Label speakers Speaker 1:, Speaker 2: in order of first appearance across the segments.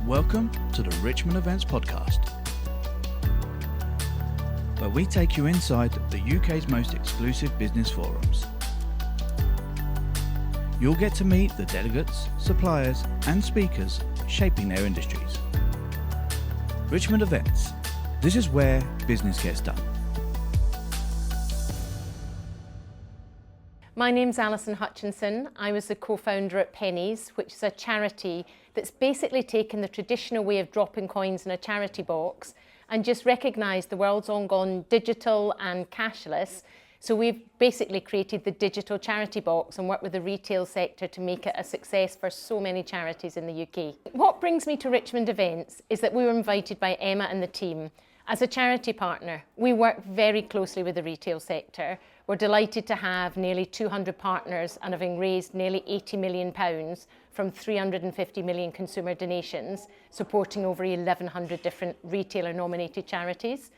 Speaker 1: Welcome to the Richmond Events podcast, where we take you inside the UK's most exclusive business forums. You'll get to meet the delegates, suppliers and speakers shaping their industries. Richmond Events, this is where business gets done.
Speaker 2: My name's Allison Hutchinson. I was the co-founder at Pennies, which is a charity that's basically taken the traditional way of dropping coins in a charity box and just recognised the world's all gone digital and cashless. So we've basically created the digital charity box and worked with the retail sector to make it a success for so many charities in the UK. What brings me to Richmond Events is that we were invited by Emma and the team. As a charity partner, we work very closely with the retail sector. We're delighted to have nearly 200 partners and having raised nearly £80 million from 350 million consumer donations, supporting over 1,100 different retailer-nominated charities.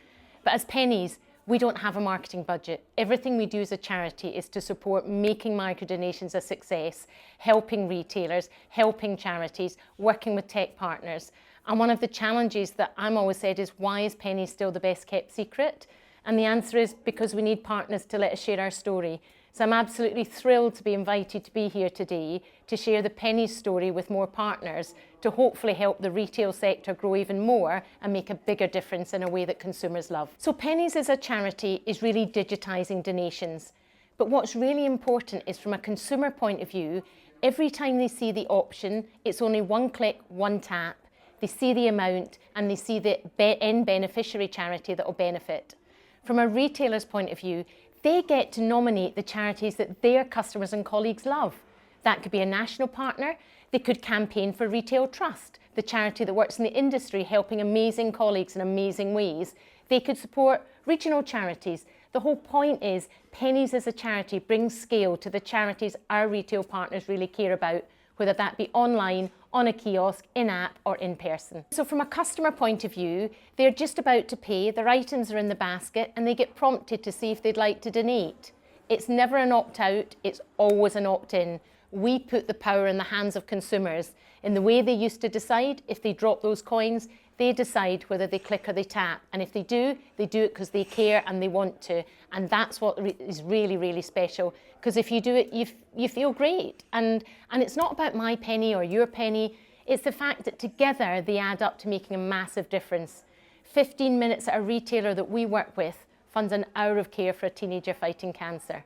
Speaker 2: But as Pennies, we don't have a marketing budget. Everything we do as a charity is to support making micro-donations a success, helping retailers, helping charities, working with tech partners. And one of the challenges that I'm always said is, why is Pennies still the best kept secret? And the answer is because we need partners to let us share our story. So I'm absolutely thrilled to be invited to be here today to share the Pennies story with more partners to hopefully help the retail sector grow even more and make a bigger difference in a way that consumers love. So Pennies as a charity is really digitising donations. But what's really important is from a consumer point of view, every time they see the option, it's only one click, one tap. They see the amount and they see the end beneficiary charity that will benefit. From a retailer's point of view, they get to nominate the charities that their customers and colleagues love. That could be a national partner. They could campaign for Retail Trust, the charity that works in the industry helping amazing colleagues in amazing ways. They could support regional charities. The whole point is Pennies as a charity brings scale to the charities our retail partners really care about, whether that be online, on a kiosk, in-app or in person. So from a customer point of view, they're just about to pay, their items are in the basket and they get prompted to see if they'd like to donate. It's never an opt-out, it's always an opt-in. We put the power in the hands of consumers. In the way they used to decide if they drop those coins, they decide whether they click or they tap. And if they do it because they care and they want to. And that's what is really, really special. Because if you do it, you feel great. And it's not about my penny or your penny. It's the fact that together they add up to making a massive difference. 15 minutes at a retailer that we work with funds an hour of care for a teenager fighting cancer.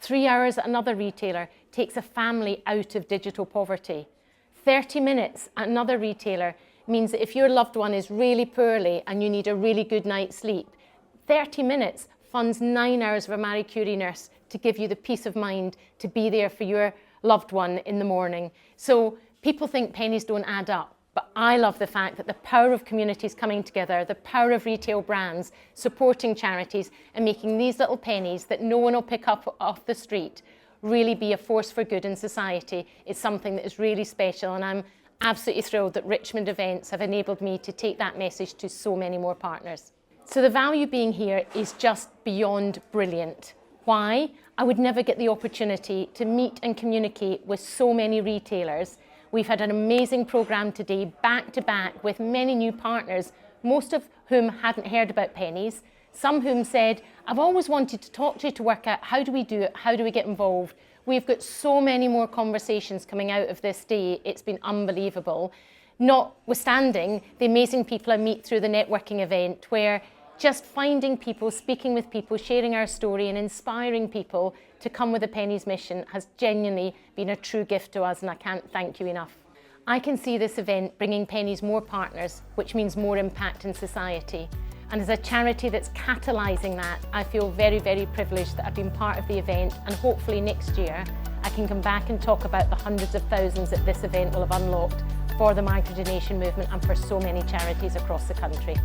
Speaker 2: 3 hours at another retailer takes a family out of digital poverty. 30 minutes at another retailer means that if your loved one is really poorly and you need a really good night's sleep, 30 minutes funds 9 hours of a Marie Curie nurse to give you the peace of mind to be there for your loved one in the morning. So people think pennies don't add up, but I love the fact that the power of communities coming together, the power of retail brands supporting charities and making these little pennies that no one will pick up off the street really be a force for good in society is something that is really special, and I'm absolutely thrilled that Richmond Events have enabled me to take that message to so many more partners. So the value being here is just beyond brilliant. Why? I would never get the opportunity to meet and communicate with so many retailers. We've had an amazing programme today, back to back with many new partners, most of whom hadn't heard about Pennies, some whom said, I've always wanted to talk to you to work out how do we do it, how do we get involved. We've got so many more conversations coming out of this day, it's been unbelievable. Notwithstanding the amazing people I meet through the networking event, where just finding people, speaking with people, sharing our story and inspiring people to come with a Pennies mission has genuinely been a true gift to us, and I can't thank you enough. I can see this event bringing Pennies more partners, which means more impact in society. And as a charity that's catalysing that, I feel very, very privileged that I've been part of the event, and hopefully next year I can come back and talk about the hundreds of thousands that this event will have unlocked for the micro-donation movement and for so many charities across the country.